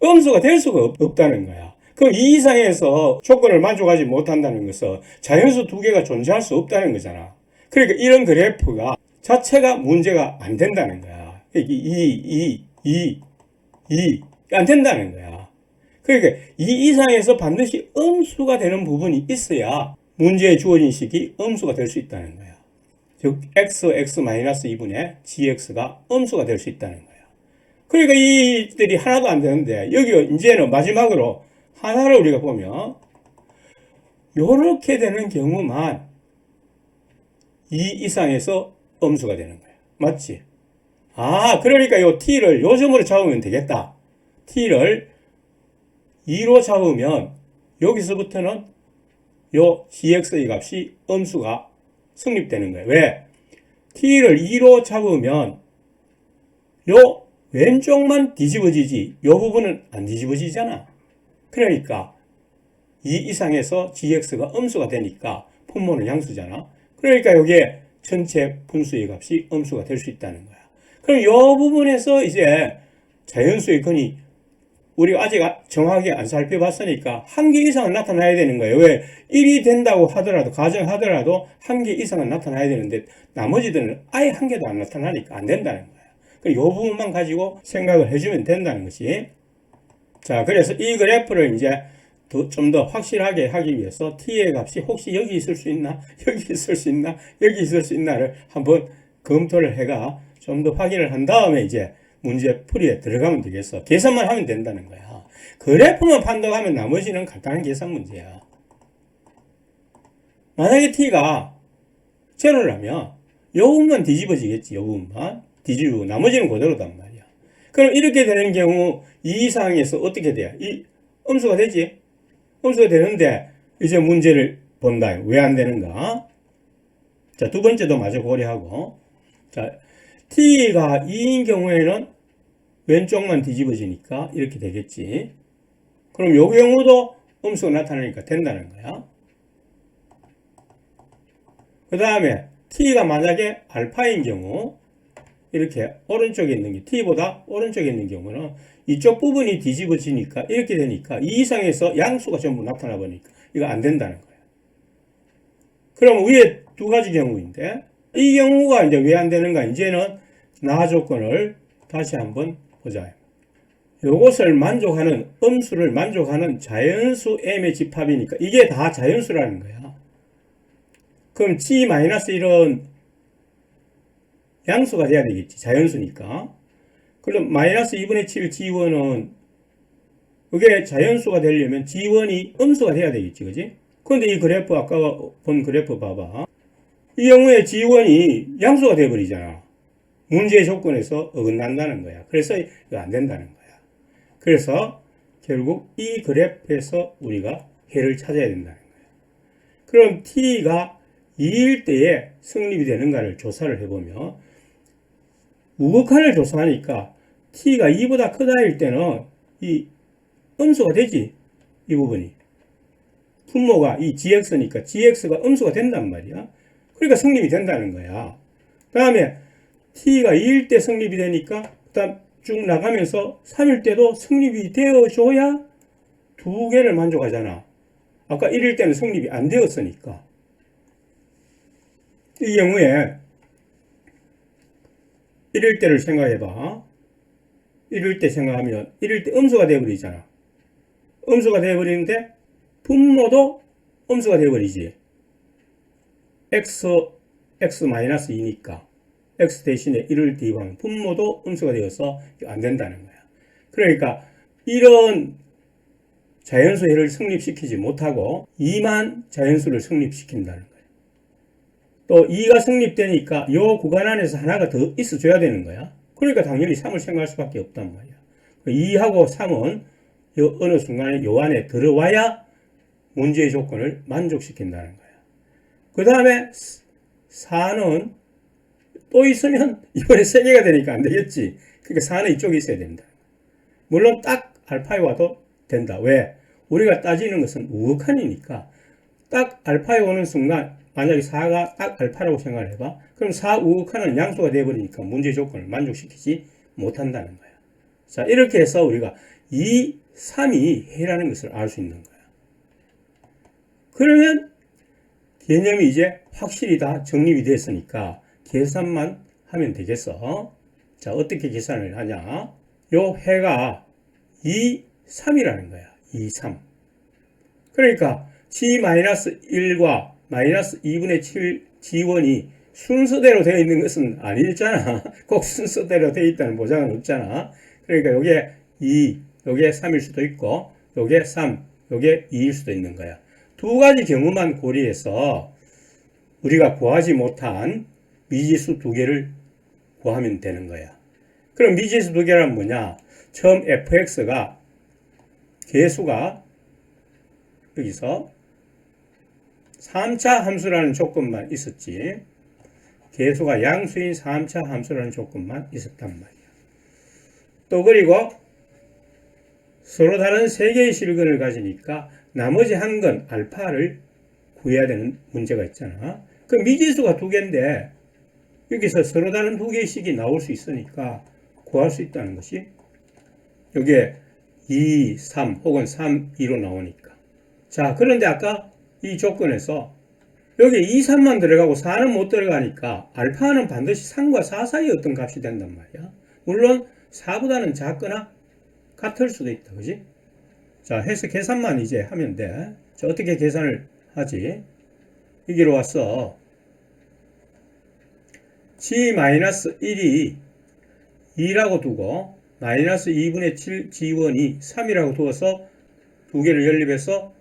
Speaker 1: 음수가 될 수가 없다는 거야. 그럼 이 이상에서 조건을 만족하지 못한다는 것은 자연수 두 개가 존재할 수 없다는 거잖아. 그러니까 이런 그래프가 자체가 문제가 안 된다는 거야. 안 된다는 거야. 그러니까 이 이상에서 반드시 음수가 되는 부분이 있어야 문제에 주어진 식이 음수가 될 수 있다는 거야. 즉 x-2분의 gx가 음수가 될 수 있다는 거야. 그러니까 이들이 하나도 안 되는데 여기 이제는 마지막으로 하나를 우리가 보면 이렇게 되는 경우만 이 이상에서 음수가 되는 거야. 맞지? 그러니까 이 t를 요점으로 잡으면 되겠다. t를 2로 잡으면 여기서부터는 요 gx의 값이 음수가 성립되는 거예요. 왜? t를 2로 잡으면 요 왼쪽만 뒤집어지지 요 부분은 안 뒤집어지잖아. 그러니까 이 이상에서 gx가 음수가 되니까 분모는 양수잖아. 그러니까 여기에 전체 분수의 값이 음수가 될 수 있다는 거야. 그럼 요 부분에서 이제 자연수의 근이 우리가 아직 정확하게 안 살펴봤으니까 한 개 이상은 나타나야 되는 거예요. 왜? 1이 된다고 하더라도, 가정하더라도 한 개 이상은 나타나야 되는데 나머지들은 아예 한 개도 안 나타나니까 안 된다는 거예요. 이 부분만 가지고 생각을 해주면 된다는 것이. 자, 그래서 이 그래프를 이제 좀 더 확실하게 하기 위해서 t의 값이 혹시 여기 있을 수 있나, 여기 있을 수 있나, 여기 있을 수 있나를 한번 검토를 해가 좀 더 확인을 한 다음에 이제 문제 풀이에 들어가면 되겠어. 계산만 하면 된다는 거야. 그래프만 판독하면 나머지는 간단한 계산 문제야. 만약에 t가 제로라면 요 부분만 뒤집어지겠지. 요 부분만 뒤집고 나머지는 그대로단 말이야. 그럼 이렇게 되는 경우 이 이상에서 어떻게 돼요? 이 음수가 되지? 음수가 되는데 이제 문제를 본다. 왜 안 되는가? 자, 두 번째도 마저 고려하고. 자, t가 2인 경우에는 왼쪽만 뒤집어지니까 이렇게 되겠지. 그럼 요 경우도 음수가 나타나니까 된다는 거야. 그 다음에 t가 만약에 알파인 경우 이렇게 오른쪽에 있는 게 t보다 오른쪽에 있는 경우는 이쪽 부분이 뒤집어지니까 이렇게 되니까 이 이상에서 양수가 전부 나타나 버리니까 이거 안 된다는 거야. 그럼 위에 두 가지 경우인데 이 경우가 이제 왜 안 되는가? 이제는 나 조건을 다시 한번 보자. 요것을 만족하는 음수를 만족하는 자연수 m의 집합이니까 이게 다 자연수라는 거야. 그럼 g-1은 양수가 돼야 되겠지. 자연수니까. 그럼 마이너스 2분의 7 g1은 그게 자연수가 되려면 g1이 음수가 돼야 되겠지. 그지? 그런데 이 그래프 아까 본 그래프 봐봐. 이 경우에 g1이 양수가 돼버리잖아. 문제의 조건에서 어긋난다는 거야. 그래서 이거 안 된다는 거야. 그래서 결국 이 그래프에서 우리가 해를 찾아야 된다는 거야. 그럼 t가 2일 때에 성립이 되는가를 조사를 해보면 우극한을 조사하니까 t가 2보다 크다일 때는 이 음수가 되지. 이 부분이. 분모가 이 gx니까 gx가 음수가 된단 말이야. 그러니까 성립이 된다는 거야. 그 다음에 t가 2일 때 성립이 되니까 그다음 쭉 나가면서 3일 때도 성립이 되어줘야 두 개를 만족하잖아. 아까 1일 때는 성립이 안 되었으니까. 이 경우에 1일 때를 생각해봐. 1일 때 생각하면 1일 때 음수가 되어버리잖아. 음수가 되어버리는데 분모도 음수가 되어버리지. x-2니까 x 대신에 1을 대입하면 분모도 음수가 되어서 안 된다는 거야. 그러니까 이런 자연수해를 성립시키지 못하고 2만 자연수를 성립시킨다는 거야. 또 2가 성립되니까 요 구간 안에서 하나가 더 있어줘야 되는 거야. 그러니까 당연히 3을 생각할 수밖에 없단 말이야. 2하고 3은 요 어느 순간에 요 안에 들어와야 문제의 조건을 만족시킨다는 거야. 그 다음에 4는 또 있으면 이번에 3개가 되니까 안 되겠지. 그러니까 4는 이쪽에 있어야 된다. 물론 딱 알파에 와도 된다. 왜? 우리가 따지는 것은 우극한이니까 딱 알파에 오는 순간 만약에 4가 딱 알파라고 생각을 해봐. 그럼 4 우극한은 양수가 되어버리니까 문제 조건을 만족시키지 못한다는 거야. 자, 이렇게 해서 우리가 2, 3이 해라는 것을 알 수 있는 거야. 그러면 개념이 이제 확실히 다 정립이 됐으니까 계산만 하면 되겠어. 자, 어떻게 계산을 하냐? 요 해가 2, 3이라는 거야. 2, 3. 그러니까 g-1과 마이너스 2분의 7 g1이 순서대로 되어 있는 것은 아니잖아. 꼭 순서대로 되어 있다는 보장은 없잖아. 그러니까 요게 2, 요게 3일 수도 있고 요게 3, 요게 2일 수도 있는 거야. 두 가지 경우만 고려해서 우리가 구하지 못한 미지수 두 개를 구하면 되는 거야. 그럼 미지수 두 개란 뭐냐? 처음 fx가 개수가 여기서 3차 함수라는 조건만 있었지. 개수가 양수인 3차 함수라는 조건만 있었단 말이야. 또 그리고 서로 다른 세 개의 실근을 가지니까 나머지 한 건 알파를 구해야 되는 문제가 있잖아. 그 미지수가 두 개인데 여기서 서로 다른 두 개의 식이 나올 수 있으니까 구할 수 있다는 것이 여기에 2, 3 혹은 3, 2로 나오니까. 자, 그런데 아까 이 조건에서 여기 2, 3만 들어가고 4는 못 들어가니까 알파는 반드시 3과 4 사이에 어떤 값이 된단 말이야. 물론 4보다는 작거나 같을 수도 있다. 그지? 자, 해서 계산만 이제 하면 돼. 자, 어떻게 계산을 하지? 여기로 왔어. g-1이 2라고 두고 마이너스 2분의 7 g1이 3이라고 두어서 두 개를 연립해서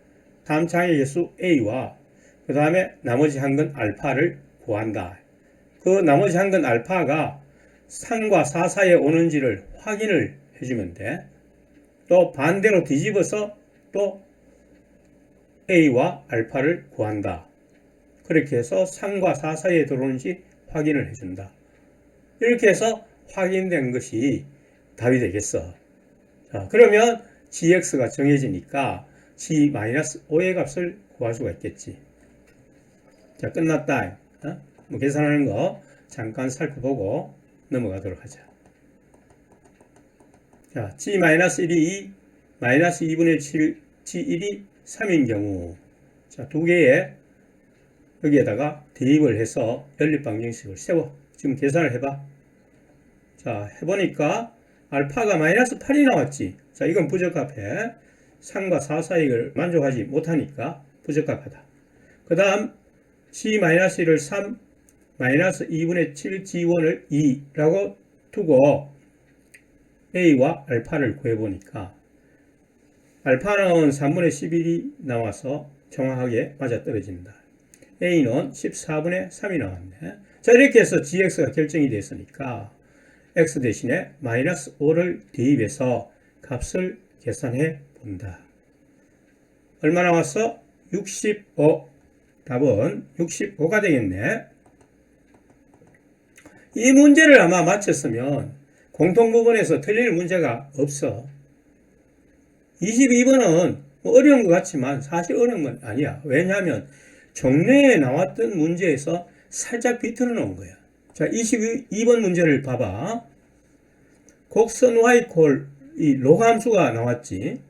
Speaker 1: 다음 장의 개수 a와 그 다음에 나머지 한 건 알파를 구한다. 그 나머지 한 건 알파가 3과 4 사이에 오는지를 확인을 해주면 돼. 또 반대로 뒤집어서 또 a와 알파를 구한다. 그렇게 해서 3과 4 사이에 들어오는지 확인을 해준다. 이렇게 해서 확인된 것이 답이 되겠어. 자, 그러면 gx가 정해지니까 g-5의 값을 구할 수가 있겠지. 자, 끝났다. 뭐 계산하는 거 잠깐 살펴보고 넘어가도록 하자. 자, g-1이 2, 마이너스 2분의 7 g1이 3인 경우 자, 두 개의 여기에다가 대입을 해서 연립 방정식을 세워. 지금 계산을 해봐. 자, 해보니까 알파가 마이너스 8이 나왔지. 자, 이건 부적합해. 3과 4 사이를 만족하지 못하니까 부적합하다. 그 다음 g-1을 3, 마이너스 2분의 7 g1을 2라고 두고 a와 알파를 구해보니까 알파는 3분의 11이 나와서 정확하게 맞아떨어진다. a는 14분의 3이 나왔네. 자, 이렇게 해서 gx가 결정이 됐으니까 x 대신에 마이너스 5를 대입해서 값을 계산해 본다. 얼마 나왔어? 65. 답은 65가 되겠네. 이 문제를 아마 맞췄으면 공통부분에서 틀릴 문제가 없어. 22번은 뭐 어려운 것 같지만 사실 어려운 건 아니야. 왜냐하면 종래에 나왔던 문제에서 살짝 비틀어 놓은 거야. 자, 22번 문제를 봐봐. 곡선 y콜 이 로그 함수가 나왔지.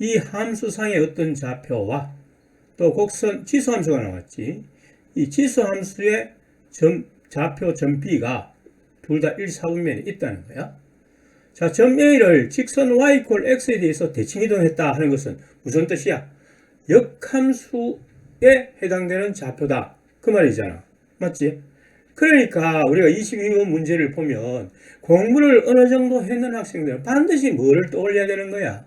Speaker 1: 이 함수상의 어떤 좌표와 또 곡선 지수 함수가 나왔지. 이 지수 함수의 좌표 점 B가 둘 다 1, 4분면에 있다는 거야. 자, 점 A를 직선 y 콜 x에 대해서 대칭 이동했다 하는 것은 무슨 뜻이야? 역함수에 해당되는 좌표다. 그 말이잖아. 맞지? 그러니까 우리가 22번 문제를 보면 공부를 어느 정도 했는 학생들은 반드시 뭐를 떠올려야 되는 거야?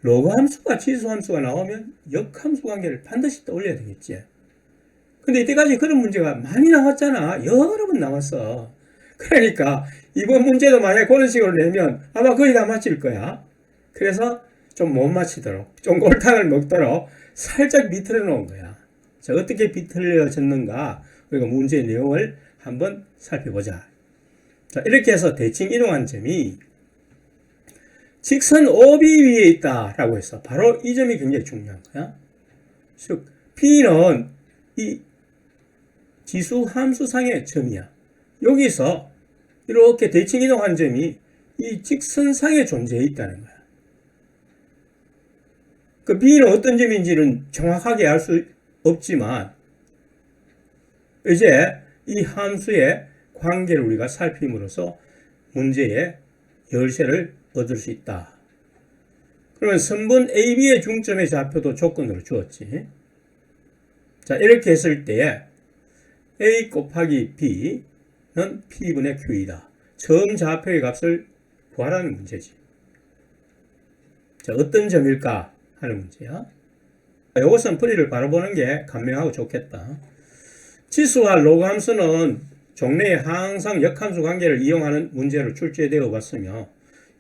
Speaker 1: 로그 함수가 지수 함수가 나오면 역함수 관계를 반드시 떠올려야 되겠지. 근데 이때까지 그런 문제가 많이 나왔잖아. 여러 번 나왔어. 그러니까 이번 문제도 만약에 그런 식으로 내면 아마 거의 다 맞힐 거야. 그래서 좀 못 맞히도록, 좀 골탕을 먹도록 살짝 비틀어 놓은 거야. 자, 어떻게 비틀려졌는가? 우리가 문제의 내용을 한번 살펴보자. 자, 이렇게 해서 대칭 이동한 점이 직선 OB 위에 있다라고 해서 바로 이 점이 굉장히 중요한 거야. 즉, P는 이 지수 함수상의 점이야. 여기서 이렇게 대칭 이동한 점이 이 직선상에 존재해 있다는 거야. 그 B는 어떤 점인지는 정확하게 알 수 없지만 이제 이 함수의 관계를 우리가 살핌으로써 문제의 열쇠를 얻을 수 있다. 그러면 선분 AB의 중점의 좌표도 조건으로 주었지. 자, 이렇게 했을 때에 A 곱하기 B는 P분의 Q이다. 처음 좌표의 값을 구하라는 문제지. 자, 어떤 점일까 하는 문제야. 이것은 풀이를 바로 보는 게 간명하고 좋겠다. 치수와 로그 함수는 종래에 항상 역함수 관계를 이용하는 문제로 출제되어 왔으며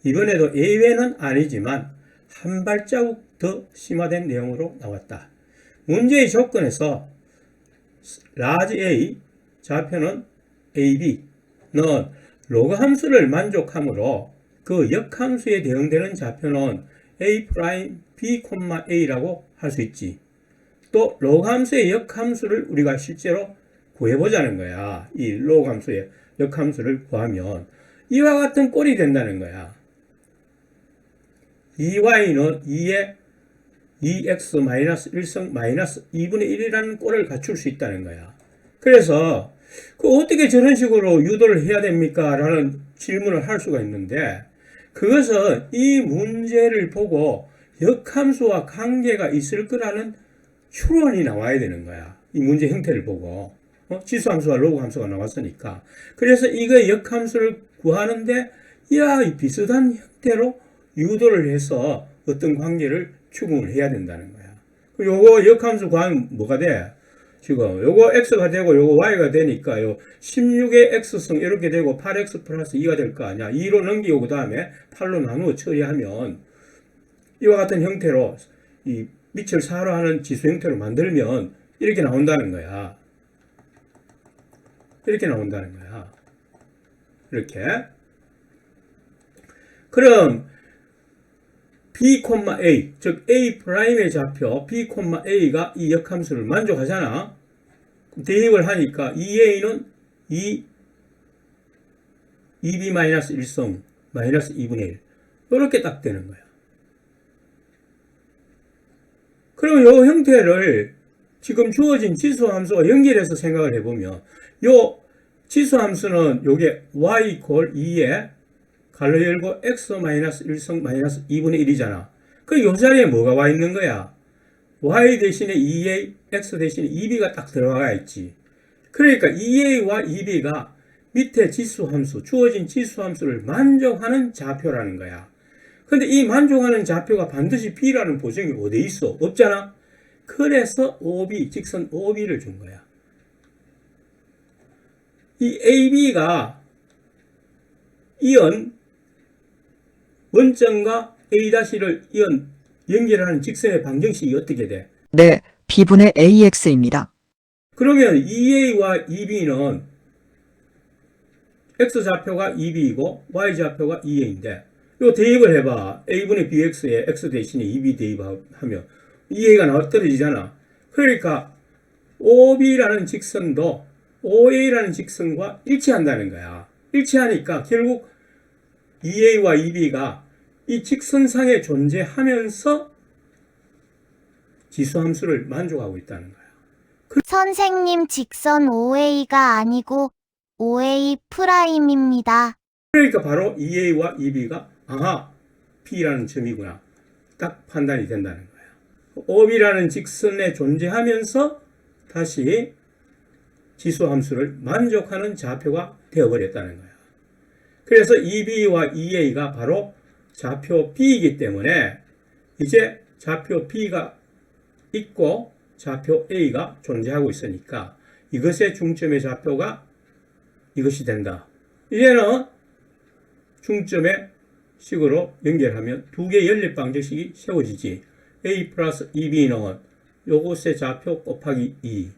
Speaker 1: 이번에도 예외는 아니지만 한 발자국 더 심화된 내용으로 나왔다. 문제의 조건에서 라지 A, 좌표는 AB는 로그 함수를 만족하므로 그 역함수에 대응되는 좌표는 A' B, A라고 할 수 있지. 또 로그 함수의 역함수를 우리가 실제로 구해보자는 거야. 이 로그 함수의 역함수를 구하면 이와 같은 꼴이 된다는 거야. 2y는 2의 2x-1성 -2분의 1이라는 꼴을 갖출 수 있다는 거야. 그래서 어떻게 저런 식으로 유도를 해야 됩니까? 라는 질문을 할 수가 있는데 그것은 이 문제를 보고 역함수와 관계가 있을 거라는 추론이 나와야 되는 거야. 이 문제 형태를 보고. 지수함수와 로그함수가 나왔으니까. 그래서 이거의 역함수를 구하는데 이 비슷한 형태로 유도를 해서 어떤 관계를 추궁을 해야 된다는 거야. 요거 역함수 구하면 뭐가 돼? 지금 요거 x가 되고 요거 y가 되니까 요 16의 x승 이렇게 되고 8x 플러스 2가 될 거 아니야. 2로 넘기고 그 다음에 8로 나누어 처리하면 이와 같은 형태로 이 밑을 4로 하는 지수 형태로 만들면 이렇게 나온다는 거야. 이렇게 나온다는 거야. 이렇게. 그럼 B, A, 즉 A'의 좌표 B, A가 이 역함수를 만족하잖아. 대입을 하니까 2A는 2B-1성 마이너스 2분의 1 이렇게 딱 되는 거야. 그럼 이 형태를 지금 주어진 지수함수와 연결해서 생각을 해보면 요 지수함수는 요게 y 이퀄 2에 가로 열고 x-1성 마이너스 2분의 1이잖아. 그 요 자리에 뭐가 와 있는 거야? y 대신에 2a, x 대신에 2b가 딱 들어가 있지. 그러니까 2a와 2b가 밑에 지수함수, 주어진 지수함수를 만족하는 좌표라는 거야. 근데 이 만족하는 좌표가 반드시 b라는 보정이 어디 있어? 없잖아. 그래서 OB, 직선 OB를 준 거야. 이 AB가 이은 원점과 A'를 이은 연결하는 직선의 방정식이 어떻게 돼?
Speaker 2: 네, B분의 AX입니다.
Speaker 1: 그러면 2A와 2B는 X좌표가 2B이고 Y좌표가 2A인데 이거 대입을 해봐. A분의 BX에 X 대신에 2B 대입하면 2A가 떨어지잖아. 그러니까 OB라는 직선도 OA라는 직선과 일치한다는 거야. 일치하니까 결국 2A와 2B가 이 직선상에 존재하면서 지수함수를 만족하고 있다는 거야.
Speaker 3: 선생님 직선 OA가 아니고 OA 프라임입니다.
Speaker 1: 그러니까 바로 2A와 2B가 P라는 점이구나. 딱 판단이 된다는 거야. OB라는 직선에 존재하면서 다시 지수함수를 만족하는 좌표가 되어버렸다는 거야. 그래서 2B와 2A가 바로 좌표 B이기 때문에 이제 좌표 B가 있고 좌표 A가 존재하고 있으니까 이것의 중점의 좌표가 이것이 된다. 이제는 중점의 식으로 연결하면 두 개의 연립 방정식이 세워지지. A 플러스 2B는 요것의 좌표 곱하기 2,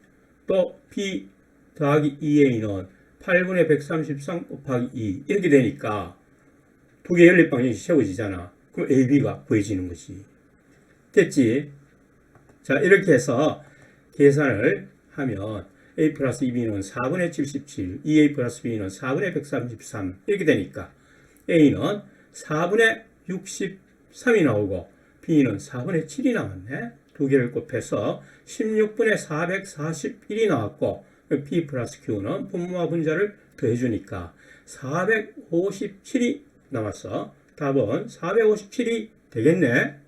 Speaker 1: 또 B 더하기 2A는 8분의 133 곱하기 2 이렇게 되니까 두 개의 연립 방정식이 세워지잖아. 그럼 AB가 구해지는 거지. 됐지? 자, 이렇게 해서 계산을 하면 A 플러스 2B는 4분의 77, 2A 플러스 B는 4분의 133 이렇게 되니까 A는 4분의 63이 나오고 B는 4분의 7이 나왔네. 두 개를 곱해서 16분의 441이 나왔고 P 플러스 Q는 분모와 분자를 더해주니까 457이 나왔어. 답은 457이 되겠네.